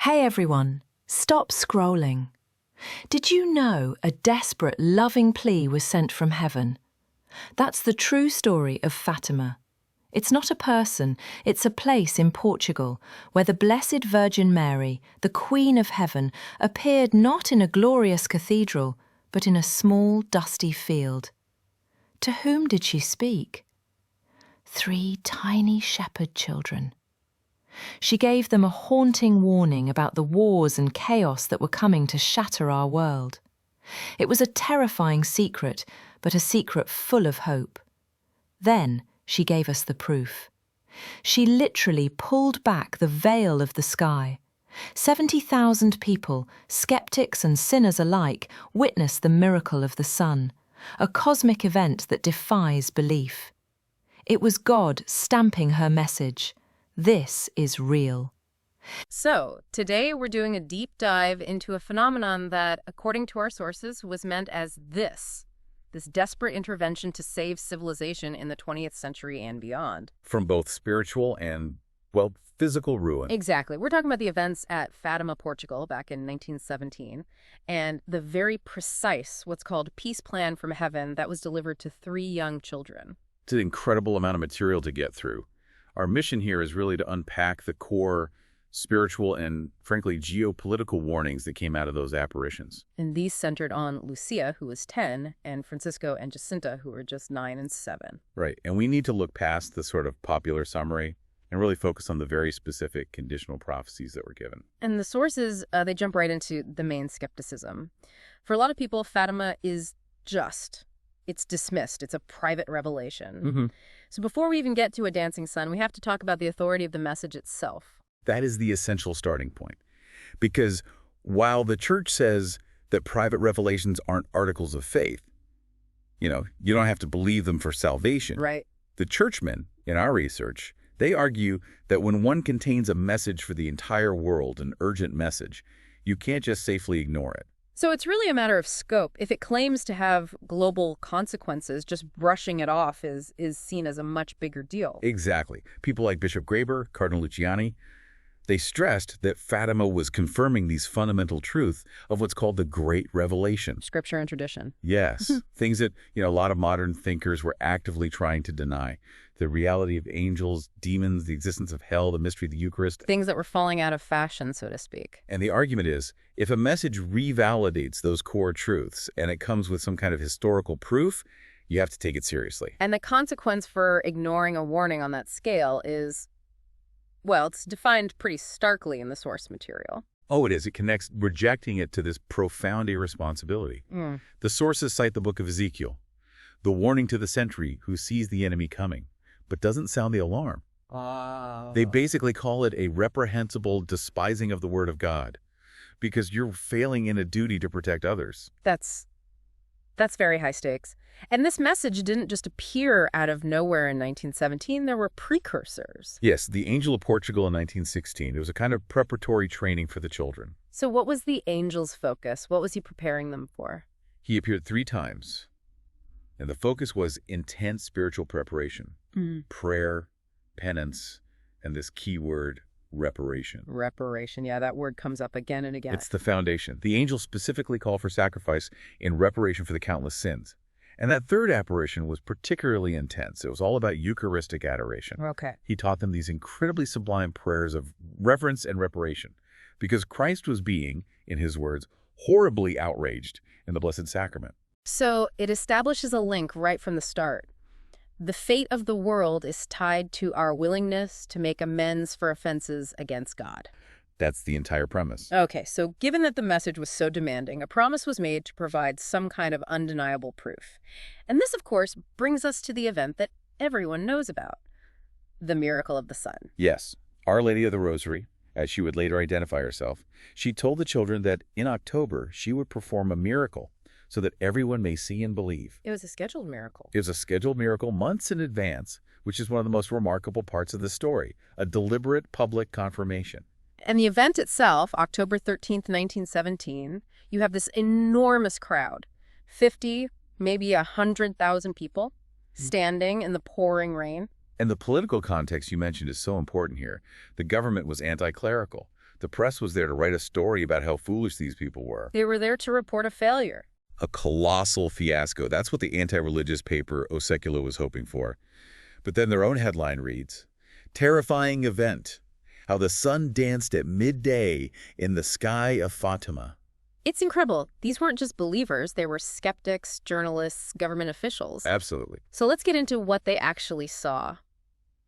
Hey everyone, stop scrolling. Did you know a desperate, loving plea was sent from heaven? That's the true story of Fatima. It's not a person, it's a place in Portugal where the Blessed Virgin Mary, the Queen of Heaven, appeared not in a glorious cathedral, but in a small, dusty field. To whom did she speak? 3 tiny shepherd children. She gave them a haunting warning about the wars and chaos that were coming to shatter our world. It was a terrifying secret, but a secret full of hope. Then she gave us the proof. She literally pulled back the veil of the sky. 70,000 people, skeptics and sinners alike, witnessed the miracle of the sun, a cosmic event that defies belief. It was God stamping her message. This is real. So, today we're doing a deep dive into a phenomenon that, according to our sources, was meant as this desperate intervention to save civilization in the 20th century and beyond. From both spiritual and, well, physical ruin. Exactly. We're talking about the events at Fatima, Portugal, back in 1917, and the very precise, what's called peace plan from heaven that was delivered to 3 young children. It's an incredible amount of material to get through. Our mission here is really to unpack the core spiritual and, frankly, geopolitical warnings that came out of those apparitions. And these centered on Lucia, who was 10, and Francisco and Jacinta, who were just 9 and 7. Right, and we need to look past the sort of popular summary and really focus on the very specific conditional prophecies that were given. And the sources, they jump right into the main skepticism. For a lot of people, Fatima is it's dismissed. It's a private revelation. So before we even get to a dancing sun, we have to talk about the authority of the message itself. That is the essential starting point. Because while the church says that private revelations aren't articles of faith, you don't have to believe them for salvation. Right. The churchmen, in our research, they argue that when one contains a message for the entire world, an urgent message, you can't just safely ignore it. So it's really a matter of scope. If it claims to have global consequences, just brushing it off is seen as a much bigger deal. Exactly. People like Bishop Graber, Cardinal Luciani, they stressed that Fatima was confirming these fundamental truths of what's called the Great Revelation. Scripture and tradition. Yes. Things that, a lot of modern thinkers were actively trying to deny. The reality of angels, demons, the existence of hell, the mystery of the Eucharist. Things that were falling out of fashion, so to speak. And the argument is, if a message revalidates those core truths and it comes with some kind of historical proof, you have to take it seriously. And the consequence for ignoring a warning on that scale is, well, it's defined pretty starkly in the source material. Oh, it is. It connects rejecting it to this profound irresponsibility. The sources cite the book of Ezekiel, the warning to the sentry who sees the enemy coming, but doesn't sound the alarm. They basically call it a reprehensible despising of the word of God, because you're failing in a duty to protect others. That's very high stakes. And this message didn't just appear out of nowhere in 1917. There were precursors. Yes, the Angel of Portugal in 1916. It was a kind of preparatory training for the children. So what was the angel's focus? What was he preparing them for? He appeared 3 times, and the focus was intense spiritual preparation, prayer, penance, and this key word, reparation. Reparation, yeah, that word comes up again and again. It's the foundation. The angel specifically called for sacrifice in reparation for the countless sins. And that 3rd apparition was particularly intense. It was all about Eucharistic adoration. Okay. He taught them these incredibly sublime prayers of reverence and reparation, because Christ was being, in his words, horribly outraged in the Blessed Sacrament. So it establishes a link right from the start. The fate of the world is tied to our willingness to make amends for offenses against God. That's the entire premise. Okay, so given that the message was so demanding, a promise was made to provide some kind of undeniable proof. And this, of course, brings us to the event that everyone knows about, the miracle of the sun. Yes, Our Lady of the Rosary, as she would later identify herself, she told the children that in October she would perform a miracle so that everyone may see and believe. It was a scheduled miracle. It was a scheduled miracle months in advance, which is one of the most remarkable parts of the story, a deliberate public confirmation. And the event itself, October 13th, 1917, you have this enormous crowd, 50, maybe 100,000 people standing in the pouring rain. And the political context you mentioned is so important here. The government was anti-clerical. The press was there to write a story about how foolish these people were. They were there to report a failure. A colossal fiasco. That's what the anti-religious paper O Seculo was hoping for. But then their own headline reads, "Terrifying event. How the sun danced at midday in the sky of Fatima." It's incredible. These weren't just believers. They were skeptics, journalists, government officials. Absolutely. So let's get into what they actually saw.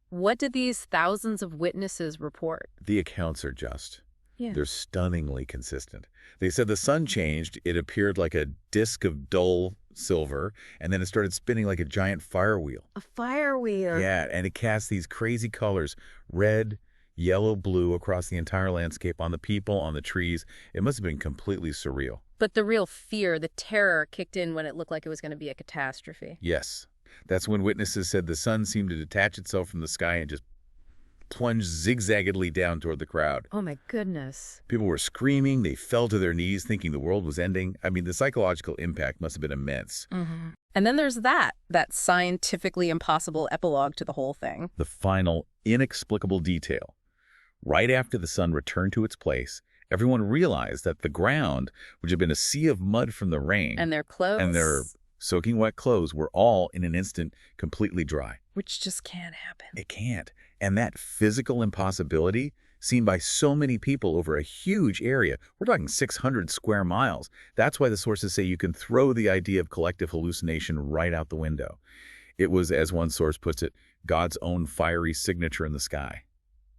What did these thousands of witnesses report? The accounts are just. Yeah. They're stunningly consistent. They said the sun changed. It appeared like a disk of dull silver, and then it started spinning like a giant fire wheel. A fire wheel. Yeah, and it cast these crazy colors, red, yellow, blue, across the entire landscape, on the people, on the trees. It must have been completely surreal. But the real fear, the terror, kicked in when it looked like it was going to be a catastrophe. Yes. That's when witnesses said the sun seemed to detach itself from the sky and just plunged zigzaggedly down toward the crowd. Oh, my goodness. People were screaming. They fell to their knees thinking the world was ending. I mean, the psychological impact must have been immense. Mm-hmm. And then there's that scientifically impossible epilogue to the whole thing. The final, inexplicable detail. Right after the sun returned to its place, everyone realized that the ground, which had been a sea of mud from the rain, And their clothes. and their soaking wet clothes were all, in an instant, completely dry. Which just can't happen. It can't. And that physical impossibility, seen by so many people over a huge area, we're talking 600 square miles. That's why the sources say you can throw the idea of collective hallucination right out the window. It was, as one source puts it, God's own fiery signature in the sky.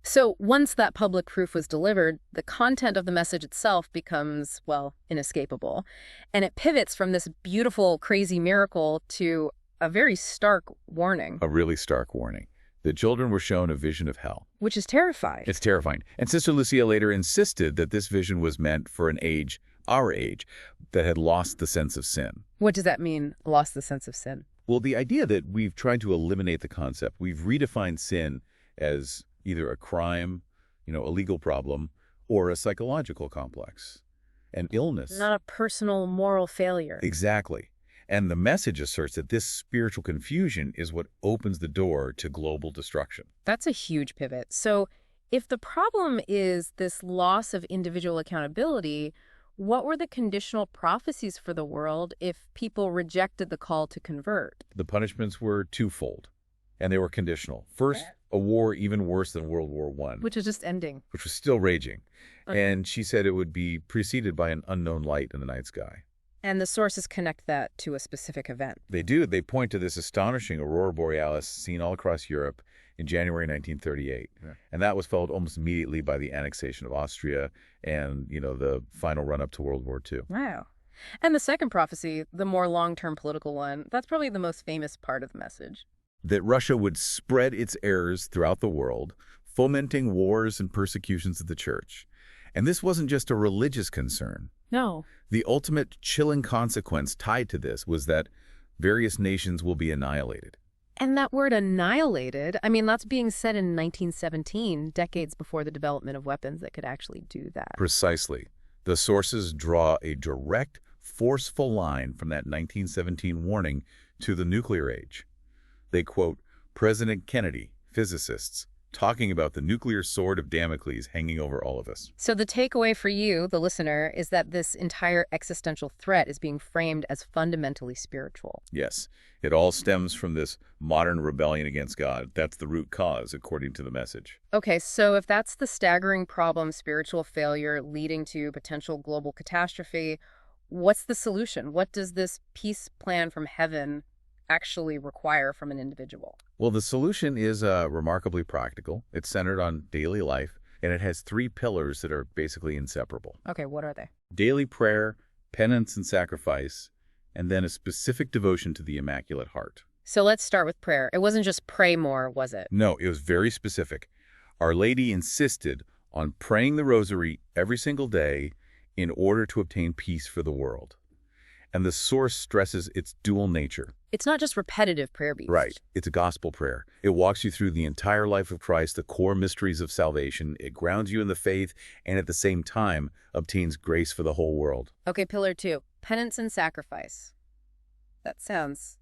So once that public proof was delivered, the content of the message itself becomes, well, inescapable. And it pivots from this beautiful, crazy miracle to a very stark warning. A really stark warning. The children were shown a vision of hell. Which is terrifying. It's terrifying. And Sister Lucia later insisted that this vision was meant for an age, our age, that had lost the sense of sin. What does that mean, lost the sense of sin? Well, the idea that we've tried to eliminate the concept, we've redefined sin as either a crime, a legal problem, or a psychological complex, an illness. Not a personal moral failure. Exactly. And the message asserts that this spiritual confusion is what opens the door to global destruction. That's a huge pivot. So if the problem is this loss of individual accountability, what were the conditional prophecies for the world if people rejected the call to convert? The punishments were twofold, and they were conditional. First, a war even worse than World War I. Which is just ending. Which was still raging. Okay. And she said it would be preceded by an unknown light in the night sky. And the sources connect that to a specific event. They do. They point to this astonishing aurora borealis seen all across Europe in January 1938. Yeah. And that was followed almost immediately by the annexation of Austria and, the final run-up to World War II. Wow. And the second prophecy, the more long-term political one, that's probably the most famous part of the message. That Russia would spread its errors throughout the world, fomenting wars and persecutions of the church. And this wasn't just a religious concern. No. The ultimate chilling consequence tied to this was that various nations will be annihilated. And that word annihilated, that's being said in 1917, decades before the development of weapons that could actually do that. Precisely. The sources draw a direct, forceful line from that 1917 warning to the nuclear age. They quote President Kennedy, physicists, talking about the nuclear sword of Damocles hanging over all of us. So the takeaway for you, the listener, is that this entire existential threat is being framed as fundamentally spiritual. Yes. It all stems from this modern rebellion against God. That's the root cause, according to the message. Okay, so if that's the staggering problem, spiritual failure leading to potential global catastrophe, what's the solution? What does this peace plan from heaven actually require from an individual? Well, the solution is remarkably practical. It's centered on daily life, and it has 3 pillars that are basically inseparable. Okay, what are they? Daily prayer, penance and sacrifice, and then a specific devotion to the Immaculate Heart. So let's start with prayer. It wasn't just pray more, was it? No, it was very specific. Our Lady insisted on praying the rosary every single day in order to obtain peace for the world. And the source stresses its dual nature. It's not just repetitive prayer beats. Right. It's a gospel prayer. It walks you through the entire life of Christ, the core mysteries of salvation. It grounds you in the faith and at the same time obtains grace for the whole world. Okay, pillar 2, penance and sacrifice. That sounds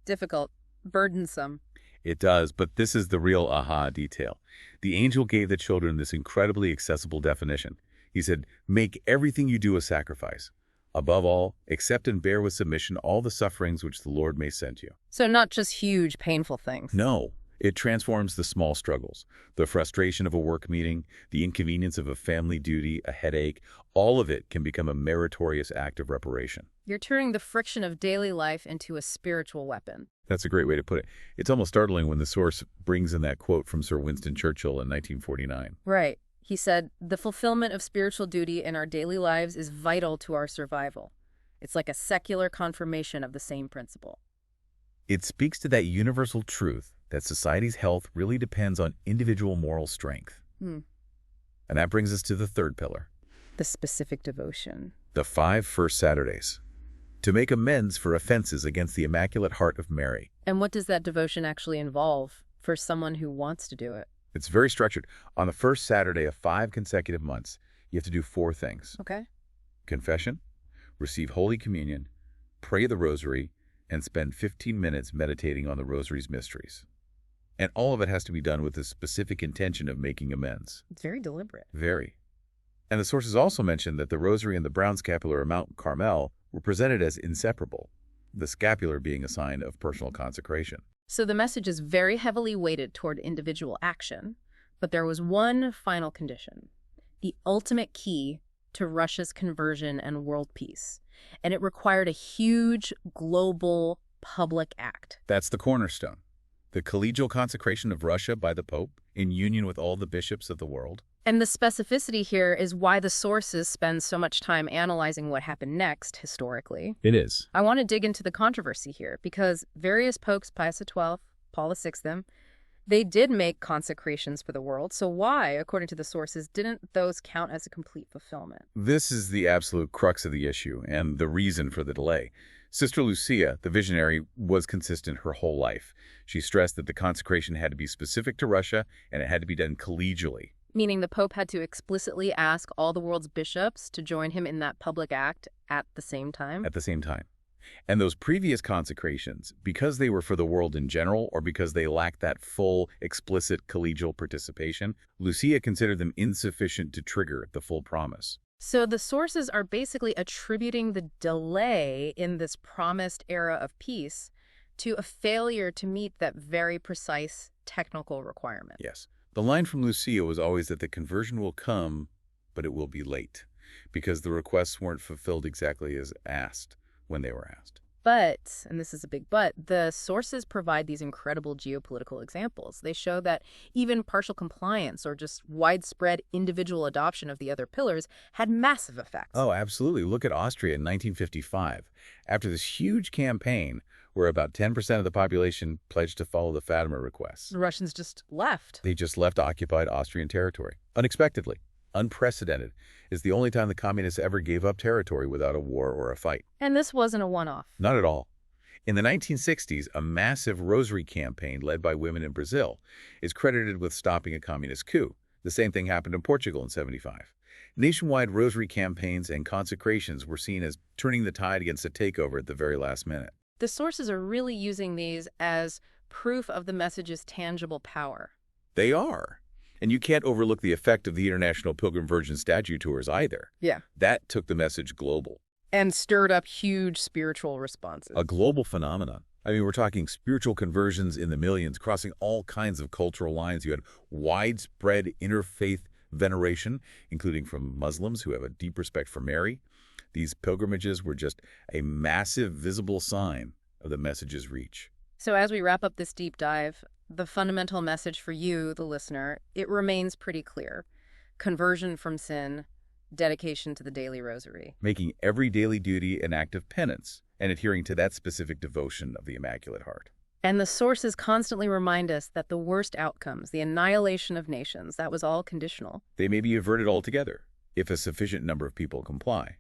difficult, burdensome. It does, but this is the real aha detail. The angel gave the children this incredibly accessible definition. He said, "Make everything you do a sacrifice. Above all, accept and bear with submission all the sufferings which the Lord may send you." So not just huge, painful things. No, it transforms the small struggles. The frustration of a work meeting, the inconvenience of a family duty, a headache, all of it can become a meritorious act of reparation. You're turning the friction of daily life into a spiritual weapon. That's a great way to put it. It's almost startling when the source brings in that quote from Sir Winston Churchill in 1949. Right. He said, "The fulfillment of spiritual duty in our daily lives is vital to our survival." It's like a secular confirmation of the same principle. It speaks to that universal truth that society's health really depends on individual moral strength. And that brings us to the third pillar. The specific devotion. The 5 First Saturdays. To make amends for offenses against the Immaculate Heart of Mary. And what does that devotion actually involve for someone who wants to do it? It's very structured. On the first Saturday of 5 consecutive months, you have to do 4 things. Okay. Confession, receive Holy Communion, pray the Rosary, and spend 15 minutes meditating on the Rosary's mysteries. And all of it has to be done with the specific intention of making amends. It's very deliberate. Very. And the sources also mention that the Rosary and the brown scapular of Mount Carmel were presented as inseparable, the scapular being a sign of personal consecration. So the message is very heavily weighted toward individual action, but there was one final condition, the ultimate key to Russia's conversion and world peace. And it required a huge global public act. That's the cornerstone. The collegial consecration of Russia by the Pope in union with all the bishops of the world. And the specificity here is why the sources spend so much time analyzing what happened next historically. It is. I want to dig into the controversy here because various popes, Pius XII, Paul VI, they did make consecrations for the world. So why, according to the sources, didn't those count as a complete fulfillment? This is the absolute crux of the issue and the reason for the delay. Sister Lucia, the visionary, was consistent her whole life. She stressed that the consecration had to be specific to Russia and it had to be done collegially. Meaning the Pope had to explicitly ask all the world's bishops to join him in that public act at the same time? At the same time. And those previous consecrations, because they were for the world in general or because they lacked that full, explicit collegial participation, Lucia considered them insufficient to trigger the full promise. So the sources are basically attributing the delay in this promised era of peace to a failure to meet that very precise technical requirement. Yes. The line from Lucia was always that the conversion will come, but it will be late, because the requests weren't fulfilled exactly as asked when they were asked. But, and this is a big but, the sources provide these incredible geopolitical examples. They show that even partial compliance or just widespread individual adoption of the other pillars had massive effects. Oh, absolutely. Look at Austria in 1955. After this huge campaign where about 10% of the population pledged to follow the Fatima requests. The Russians just left. They just left occupied Austrian territory. Unexpectedly. Unprecedented. It's the only time the communists ever gave up territory without a war or a fight. And this wasn't a one-off. Not at all. In the 1960s, a massive rosary campaign led by women in Brazil is credited with stopping a communist coup. The same thing happened in Portugal in '75. Nationwide rosary campaigns and consecrations were seen as turning the tide against a takeover at the very last minute. The sources are really using these as proof of the message's tangible power. They are. And you can't overlook the effect of the International Pilgrim Virgin Statue Tours either. Yeah. That took the message global. And stirred up huge spiritual responses. A global phenomenon. I mean, we're talking spiritual conversions in the millions, crossing all kinds of cultural lines. You had widespread interfaith veneration, including from Muslims who have a deep respect for Mary. These pilgrimages were just a massive visible sign of the message's reach. So as we wrap up this deep dive, the fundamental message for you, the listener, it remains pretty clear. Conversion from sin, dedication to the daily rosary. Making every daily duty an act of penance and adhering to that specific devotion of the Immaculate Heart. And the sources constantly remind us that the worst outcomes, the annihilation of nations, that was all conditional. They may be averted altogether if a sufficient number of people comply.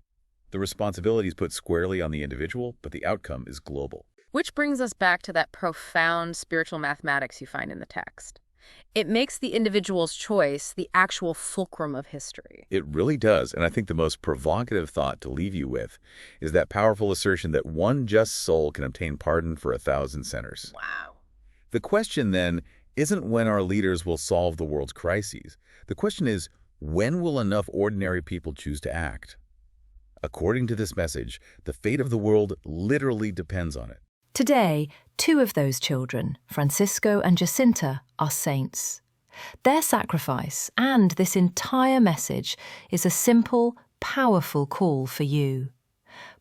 The responsibility is put squarely on the individual, but the outcome is global. Which brings us back to that profound spiritual mathematics you find in the text. It makes the individual's choice the actual fulcrum of history. It really does, and I think the most provocative thought to leave you with is that powerful assertion that one just soul can obtain pardon for 1,000 sinners. Wow. The question, then, isn't when our leaders will solve the world's crises. The question is, when will enough ordinary people choose to act? According to this message, the fate of the world literally depends on it. Today, 2 of those children, Francisco and Jacinta, are saints. Their sacrifice and this entire message is a simple, powerful call for you.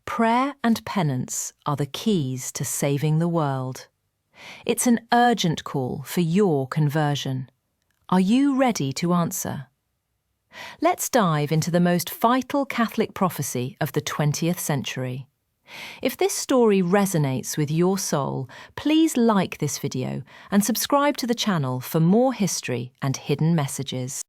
Prayer and penance are the keys to saving the world. It's an urgent call for your conversion. Are you ready to answer? Let's dive into the most vital Catholic prophecy of the 20th century. If this story resonates with your soul, please like this video and subscribe to the channel for more history and hidden messages.